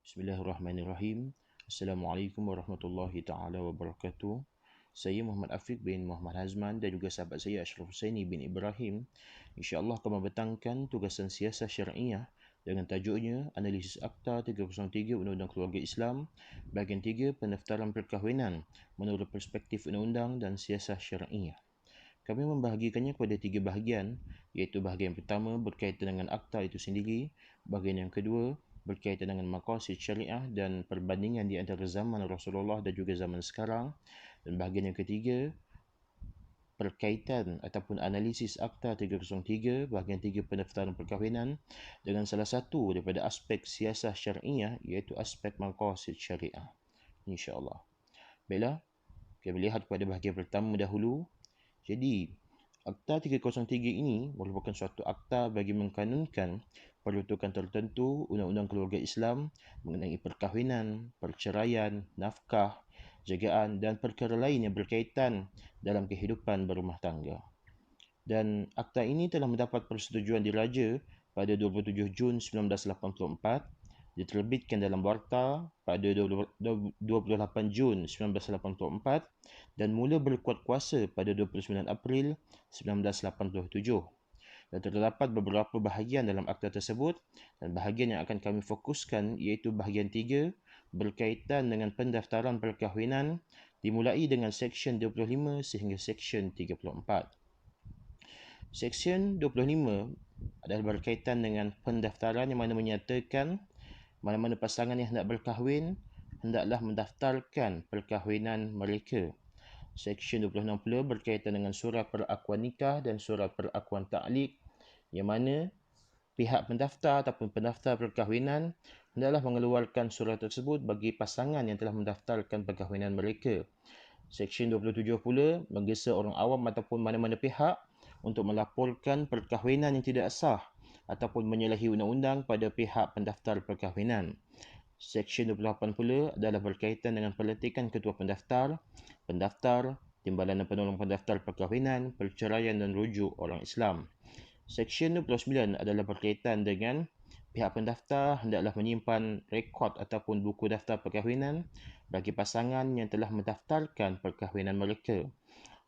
Bismillahirrahmanirrahim. Assalamualaikum warahmatullahi taala wabarakatuh. Saya Muhammad Afiq bin Muhammad Hazman dan juga sahabat saya Ashraf Husaini bin Ibrahim insya-Allah akan membentangkan tugasan siasah syar'iyah dengan tajuknya Analisis Akta 303 Undang-Undang Keluarga Islam bahagian 3 pendaftaran perkahwinan menurut perspektif undang-undang dan siasah syar'iyah. Kami membahagikannya kepada 3 bahagian, iaitu bahagian pertama berkaitan dengan akta itu sendiri, bahagian yang kedua berkaitan dengan maqasid syariah dan perbandingan di antara zaman Rasulullah dan juga zaman sekarang, dan bahagian yang ketiga berkaitan ataupun analisis akta 303 bahagian 3 pendaftaran perkahwinan dengan salah satu daripada aspek siasah syariah iaitu aspek maqasid syariah. InsyaAllah. Baiklah, kita lihat kepada bahagian pertama dahulu. Jadi, Akta 303 ini merupakan suatu akta bagi mengkanunkan peruntukan tertentu Undang-Undang Keluarga Islam mengenai perkahwinan, perceraian, nafkah, jagaan dan perkara lain yang berkaitan dalam kehidupan berumah tangga. Dan akta ini telah mendapat persetujuan diraja pada 27 Jun 1984, diterbitkan dalam Warta pada 28 Jun 1984 dan mula berkuat kuasa pada 29 April 1987. Dan terdapat beberapa bahagian dalam akta tersebut dan bahagian yang akan kami fokuskan iaitu bahagian 3 berkaitan dengan pendaftaran perkahwinan dimulai dengan Seksyen 25 sehingga Seksyen 34. Seksyen 25 adalah berkaitan dengan pendaftaran yang mana menyatakan mana-mana pasangan yang hendak berkahwin hendaklah mendaftarkan perkahwinan mereka. Seksyen 26 pula berkaitan dengan surat perakuan nikah dan surat perakuan ta'liq yang mana pihak pendaftar ataupun pendaftar perkahwinan hendaklah mengeluarkan surat tersebut bagi pasangan yang telah mendaftarkan perkahwinan mereka. Seksyen 27 pula menggesa orang awam ataupun mana-mana pihak untuk melaporkan perkahwinan yang tidak sah ataupun menyalahi undang-undang pada pihak pendaftar perkahwinan. Seksyen 28 pula adalah berkaitan dengan pelantikan ketua pendaftar, timbalan dan penolong pendaftar perkahwinan, perceraian dan rujuk orang Islam. Seksyen 29 adalah berkaitan dengan pihak pendaftar hendaklah menyimpan rekod ataupun buku daftar perkahwinan bagi pasangan yang telah mendaftarkan perkahwinan mereka.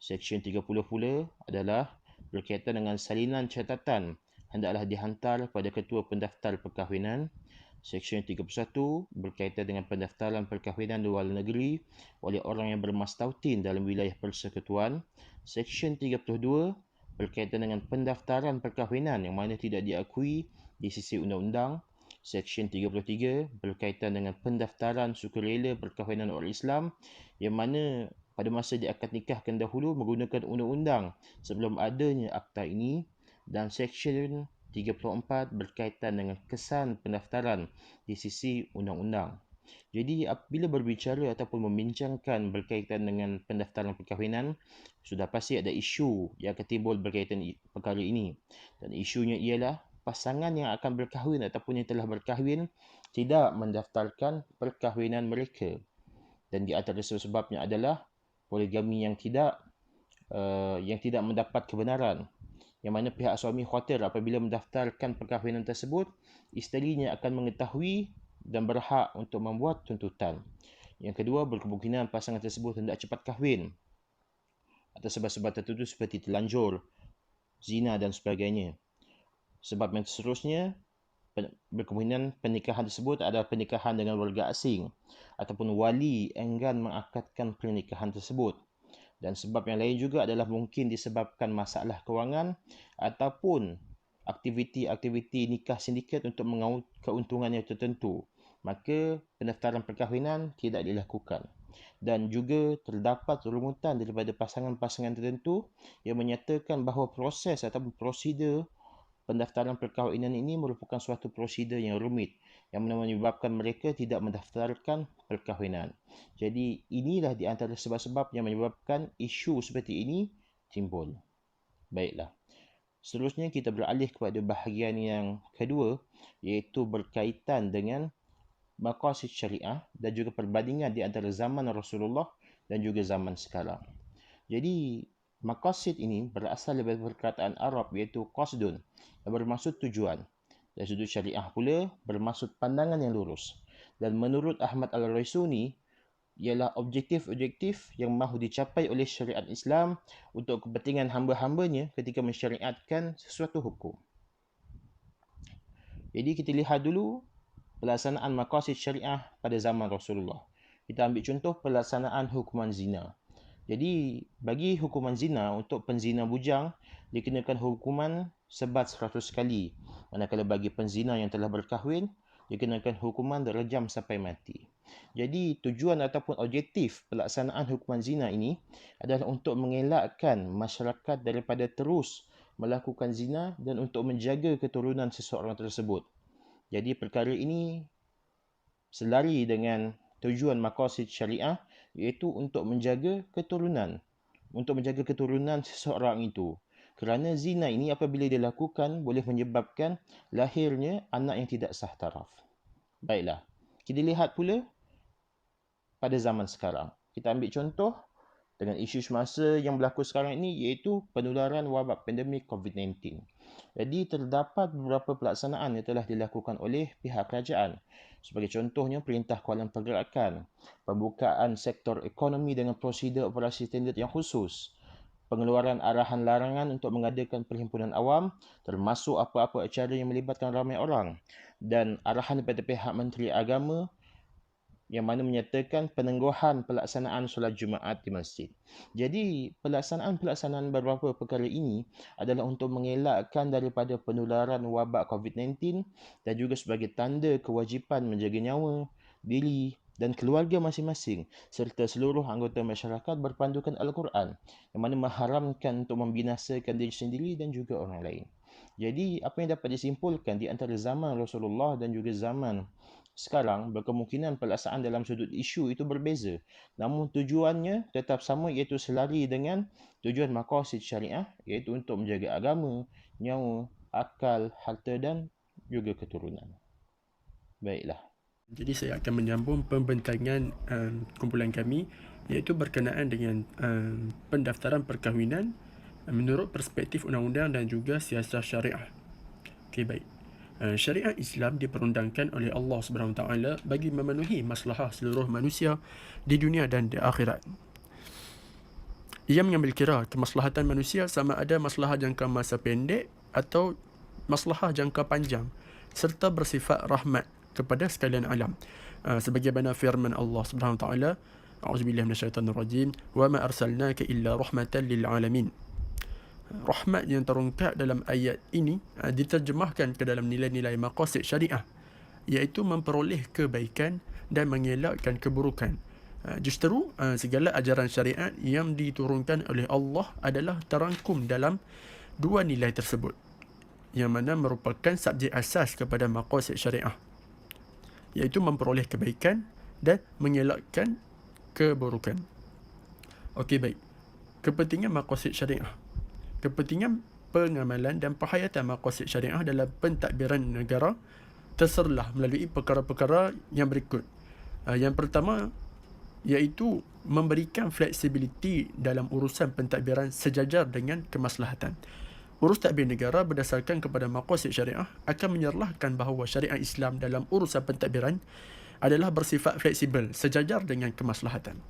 Seksyen 30 pula adalah berkaitan dengan salinan catatan hendaklah dihantar pada ketua pendaftar perkahwinan. Seksyen 31 berkaitan dengan pendaftaran perkahwinan luar negeri oleh orang yang bermastautin dalam wilayah persekutuan. Seksyen 32 berkaitan dengan pendaftaran perkahwinan yang mana tidak diakui di sisi undang-undang. Seksyen 33 berkaitan dengan pendaftaran sukarela perkahwinan orang Islam yang mana pada masa diakad nikahkan dahulu menggunakan undang-undang sebelum adanya akta ini. Dan Seksyen 34 berkaitan dengan kesan pendaftaran di sisi undang-undang. Jadi apabila berbicara ataupun membincangkan berkaitan dengan pendaftaran perkahwinan, sudah pasti ada isu yang akan timbul berkaitan perkara ini. Dan isunya ialah pasangan yang akan berkahwin ataupun yang telah berkahwin tidak mendaftarkan perkahwinan mereka. Dan di antara sebabnya adalah poligami yang tidak mendapat kebenaran, yang mana pihak suami khawatir apabila mendaftarkan perkahwinan tersebut, isterinya akan mengetahui dan berhak untuk membuat tuntutan. Yang kedua, berkemungkinan pasangan tersebut hendak cepat kahwin atas sebab-sebab tertentu seperti terlanjur, zina dan sebagainya. Sebab yang seterusnya, berkemungkinan pernikahan tersebut adalah pernikahan dengan warga asing ataupun wali enggan mengakadkan pernikahan tersebut. Dan sebab yang lain juga adalah mungkin disebabkan masalah kewangan ataupun aktiviti-aktiviti nikah sindiket untuk mengaut keuntungan yang tertentu. Maka pendaftaran perkahwinan tidak dilakukan. Dan juga terdapat rungutan daripada pasangan-pasangan tertentu yang menyatakan bahawa proses ataupun prosedur pendaftaran perkahwinan ini merupakan suatu prosedur yang rumit yang menyebabkan mereka tidak mendaftarkan perkahwinan. Jadi inilah di antara sebab-sebab yang menyebabkan isu seperti ini timbul. Baiklah. Seterusnya kita beralih kepada bahagian yang kedua iaitu berkaitan dengan maqasid syariah dan juga perbandingan di antara zaman Rasulullah dan juga zaman sekarang. Jadi maqasid ini berasal dari perkataan Arab iaitu qasdun yang bermaksud tujuan. Dan sudut syariah pula bermaksud pandangan yang lurus. Dan menurut Ahmad Al-Raisuni, ialah objektif-objektif yang mahu dicapai oleh syariat Islam untuk kepentingan hamba-hambanya ketika mensyariatkan sesuatu hukum. Jadi kita lihat dulu pelaksanaan maqasid syariah pada zaman Rasulullah. Kita ambil contoh pelaksanaan hukuman zina. Jadi bagi hukuman zina untuk penzina bujang dikenakan hukuman sebat 100 kali. Manakala bagi penzina yang telah berkahwin dikenakan hukuman direjam sampai mati. Jadi tujuan ataupun objektif pelaksanaan hukuman zina ini adalah untuk mengelakkan masyarakat daripada terus melakukan zina dan untuk menjaga keturunan seseorang tersebut. Jadi perkara ini selari dengan tujuan maqasid syariah, iaitu untuk menjaga keturunan seseorang itu. Kerana zina ini apabila dilakukan boleh menyebabkan lahirnya anak yang tidak sah taraf. Baiklah, kita lihat pula pada zaman sekarang. Kita ambil contoh dengan isu semasa yang berlaku sekarang ini, iaitu penularan wabak pandemik COVID-19. Jadi terdapat beberapa pelaksanaan yang telah dilakukan oleh pihak kerajaan. Sebagai contohnya, Perintah Kawalan Pergerakan, pembukaan sektor ekonomi dengan prosedur operasi standard yang khusus, pengeluaran arahan larangan untuk mengadakan perhimpunan awam, termasuk apa-apa acara yang melibatkan ramai orang, dan arahan daripada pihak Menteri Agama yang mana menyatakan penangguhan pelaksanaan solat Jumaat di masjid. Jadi, pelaksanaan beberapa perkara ini adalah untuk mengelakkan daripada penularan wabak COVID-19 dan juga sebagai tanda kewajipan menjaga nyawa, diri dan keluarga masing-masing serta seluruh anggota masyarakat berpandukan Al-Quran yang mana mengharamkan untuk membinasakan diri sendiri dan juga orang lain. Jadi, apa yang dapat disimpulkan di antara zaman Rasulullah dan juga zaman sekarang, berkemungkinan pelaksanaan dalam sudut isu itu berbeza. Namun tujuannya tetap sama, iaitu selari dengan tujuan maqasid syariah, iaitu untuk menjaga agama, nyawa, akal, harta dan juga keturunan. Baiklah. Jadi saya akan menyambung pembentangan kumpulan kami, iaitu berkenaan dengan pendaftaran perkahwinan menurut perspektif undang-undang dan juga siasat syariah. Okey, baik. Syariat Islam diperundangkan oleh Allah SWT bagi memenuhi maslahah seluruh manusia di dunia dan di akhirat. Ia mengambil kira kemaslahatan manusia sama ada maslahah jangka masa pendek atau maslahah jangka panjang serta bersifat rahmat kepada sekalian alam. Sebagaimana firman Allah SWT, A'udzubillahi minasyaitanirrajim, wa ma arsalnaka illa rahmatan lil alamin. Rahmat yang terungkap dalam ayat ini diterjemahkan ke dalam nilai-nilai maqasid syariah, iaitu memperoleh kebaikan dan mengelakkan keburukan. Justru segala ajaran syariat yang diturunkan oleh Allah adalah terangkum dalam dua nilai tersebut, yang mana merupakan subjek asas kepada maqasid syariah, iaitu memperoleh kebaikan dan mengelakkan keburukan. Okey, baik. Kepentingan maqasid syariah. Kepentingan pengamalan dan penghayatan maqasid syariah dalam pentadbiran negara terserlah melalui perkara-perkara yang berikut. Yang pertama iaitu memberikan fleksibiliti dalam urusan pentadbiran sejajar dengan kemaslahatan. Urus tadbir negara berdasarkan kepada maqasid syariah akan menyerlahkan bahawa syariat Islam dalam urusan pentadbiran adalah bersifat fleksibel sejajar dengan kemaslahatan.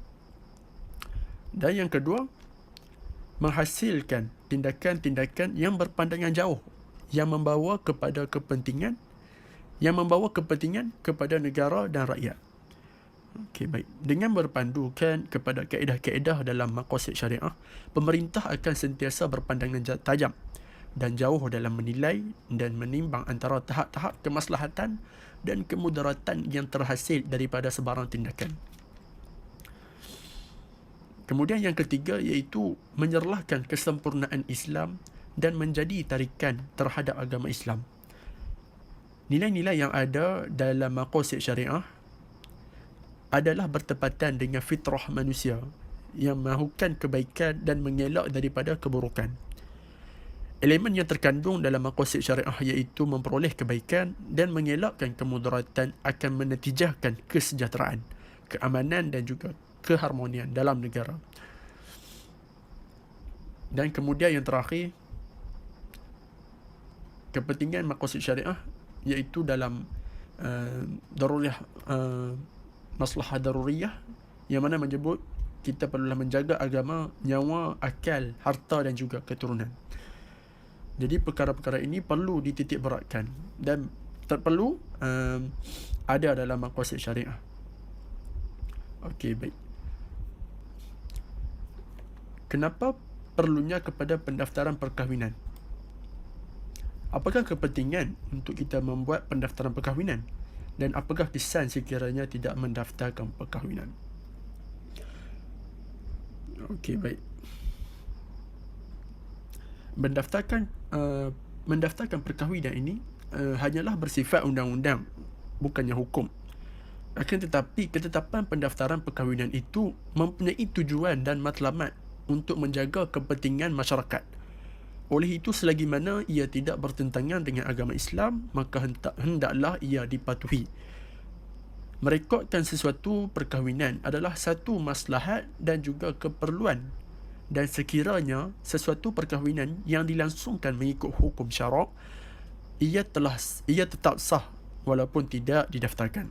Dan yang kedua, menghasilkan tindakan-tindakan yang berpandangan jauh yang membawa kepentingan kepada negara dan rakyat. Okey, baik. Dengan berpandukan kepada kaedah-kaedah dalam maqasid syariah, pemerintah akan sentiasa berpandangan tajam dan jauh dalam menilai dan menimbang antara tahap-tahap kemaslahatan dan kemudaratan yang terhasil daripada sebarang tindakan. Kemudian yang ketiga iaitu menyerlahkan kesempurnaan Islam dan menjadi tarikan terhadap agama Islam. Nilai-nilai yang ada dalam maqasid syariah adalah bertepatan dengan fitrah manusia yang mahukan kebaikan dan mengelak daripada keburukan. Elemen yang terkandung dalam maqasid syariah iaitu memperoleh kebaikan dan mengelakkan kemudaratan akan menetijahkan kesejahteraan, keamanan dan juga keharmonian dalam negara. Dan kemudian yang terakhir, kepentingan maqasid syariah iaitu dalam daruriyah, maslahah daruriyah, yang mana menyebut kita perlulah menjaga agama, nyawa, akal, harta dan juga keturunan. Jadi perkara-perkara ini perlu dititik beratkan dan perlu ada dalam maqasid syariah. Okey, baik. Kenapa perlunya kepada pendaftaran perkahwinan? Apakah kepentingan untuk kita membuat pendaftaran perkahwinan? Dan apakah kesan sekiranya tidak mendaftarkan perkahwinan? Okey, baik. Mendaftarkan perkahwinan ini hanyalah bersifat undang-undang, bukannya hukum. Akan tetapi, ketetapan pendaftaran perkahwinan itu mempunyai tujuan dan matlamat untuk menjaga kepentingan masyarakat. Oleh itu, selagi mana ia tidak bertentangan dengan agama Islam, maka hendaklah ia dipatuhi. Merekodkan sesuatu perkahwinan adalah satu maslahat dan juga keperluan, dan sekiranya sesuatu perkahwinan yang dilangsungkan mengikut hukum syarak, ia tetap sah walaupun tidak didaftarkan.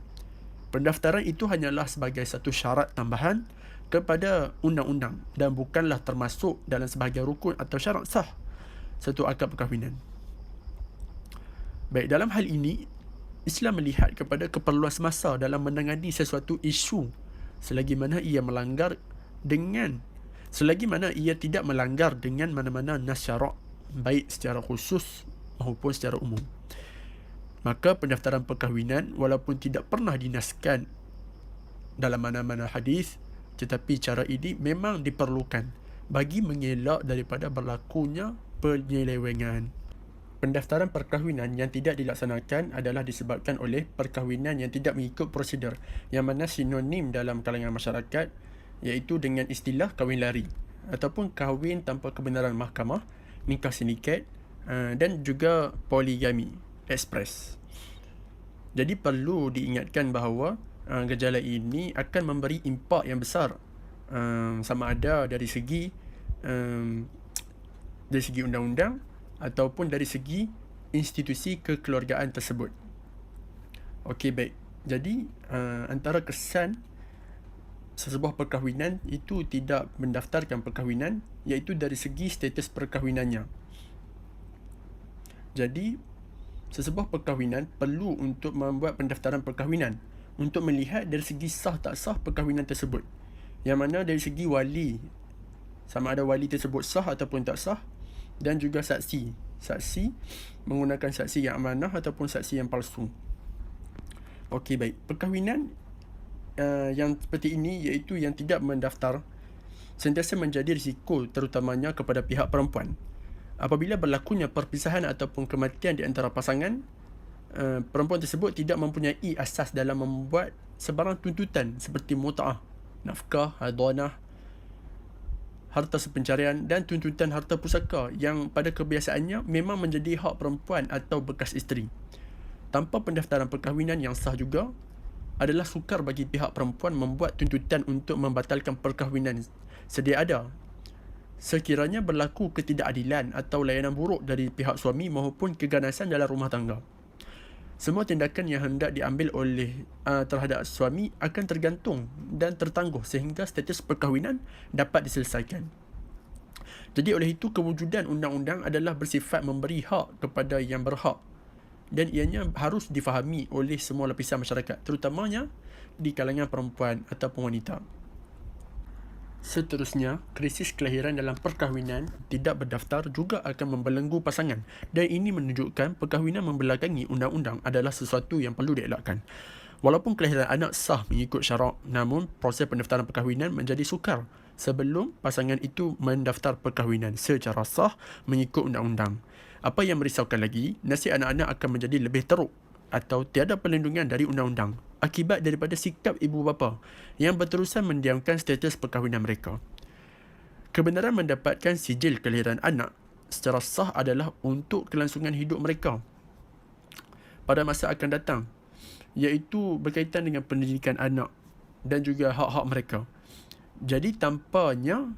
Pendaftaran itu hanyalah sebagai satu syarat tambahan kepada undang-undang dan bukanlah termasuk dalam sebahagian rukun atau syarat sah satu akad perkahwinan. Baik, dalam hal ini, Islam melihat kepada keperluan semasa dalam menangani sesuatu isu selagi mana ia tidak melanggar dengan mana-mana nas syarak, baik secara khusus maupun secara umum. Maka pendaftaran perkahwinan walaupun tidak pernah dinaskan dalam mana-mana hadis, tetapi cara ini memang diperlukan bagi mengelak daripada berlakunya penyelewengan. Pendaftaran perkahwinan yang tidak dilaksanakan adalah disebabkan oleh perkahwinan yang tidak mengikut prosedur, yang mana sinonim dalam kalangan masyarakat iaitu dengan istilah kahwin lari ataupun kahwin tanpa kebenaran mahkamah, nikah sindikat dan juga poligami ekspres. Jadi perlu diingatkan bahawa gejala ini akan memberi impak yang besar, sama ada dari segi undang-undang ataupun dari segi institusi kekeluargaan tersebut. Okey, baik. Jadi antara kesan sesebuah perkahwinan itu tidak mendaftarkan perkahwinan iaitu dari segi status perkahwinannya. Jadi sesebuah perkahwinan perlu untuk membuat pendaftaran perkahwinan untuk melihat dari segi sah tak sah perkahwinan tersebut, yang mana dari segi wali, sama ada wali tersebut sah ataupun tak sah, dan juga saksi menggunakan saksi yang amanah ataupun saksi yang palsu. Okey, baik. Perkahwinan yang seperti ini iaitu yang tidak mendaftar sentiasa menjadi risiko terutamanya kepada pihak perempuan. Apabila berlakunya perpisahan ataupun kematian di antara pasangan, perempuan tersebut tidak mempunyai asas dalam membuat sebarang tuntutan seperti mut'ah, nafkah, hadanah, harta sepencarian dan tuntutan harta pusaka yang pada kebiasaannya memang menjadi hak perempuan atau bekas isteri. Tanpa pendaftaran perkahwinan yang sah juga, adalah sukar bagi pihak perempuan membuat tuntutan untuk membatalkan perkahwinan sedia ada, sekiranya berlaku ketidakadilan atau layanan buruk dari pihak suami maupun keganasan dalam rumah tangga. Semua tindakan yang hendak diambil oleh terhadap suami akan tergantung dan tertangguh sehingga status perkahwinan dapat diselesaikan. Jadi oleh itu, kewujudan undang-undang adalah bersifat memberi hak kepada yang berhak, dan ianya harus difahami oleh semua lapisan masyarakat, terutamanya di kalangan perempuan ataupun wanita. Seterusnya, krisis kelahiran dalam perkahwinan tidak berdaftar juga akan membelenggu pasangan, dan ini menunjukkan perkahwinan membelakangi undang-undang adalah sesuatu yang perlu dielakkan. Walaupun kelahiran anak sah mengikut syarak, namun proses pendaftaran perkahwinan menjadi sukar sebelum pasangan itu mendaftar perkahwinan secara sah mengikut undang-undang. Apa yang merisaukan lagi, nasib anak-anak akan menjadi lebih teruk atau tiada perlindungan dari undang-undang akibat daripada sikap ibu bapa yang berterusan mendiamkan status perkahwinan mereka. Kebenaran mendapatkan sijil kelahiran anak secara sah adalah untuk kelangsungan hidup mereka pada masa akan datang, iaitu berkaitan dengan pendidikan anak dan juga hak-hak mereka. Jadi tampaknya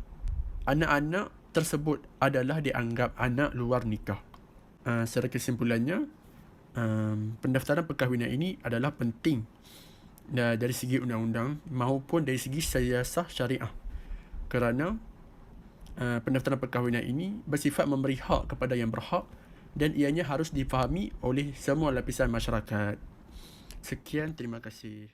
anak-anak tersebut adalah dianggap anak luar nikah. Secara kesimpulannya, pendaftaran perkahwinan ini adalah penting dari segi undang-undang maupun dari segi siasah syariah, kerana pendaftaran perkahwinan ini bersifat memberi hak kepada yang berhak dan ianya harus difahami oleh semua lapisan masyarakat. Sekian, terima kasih.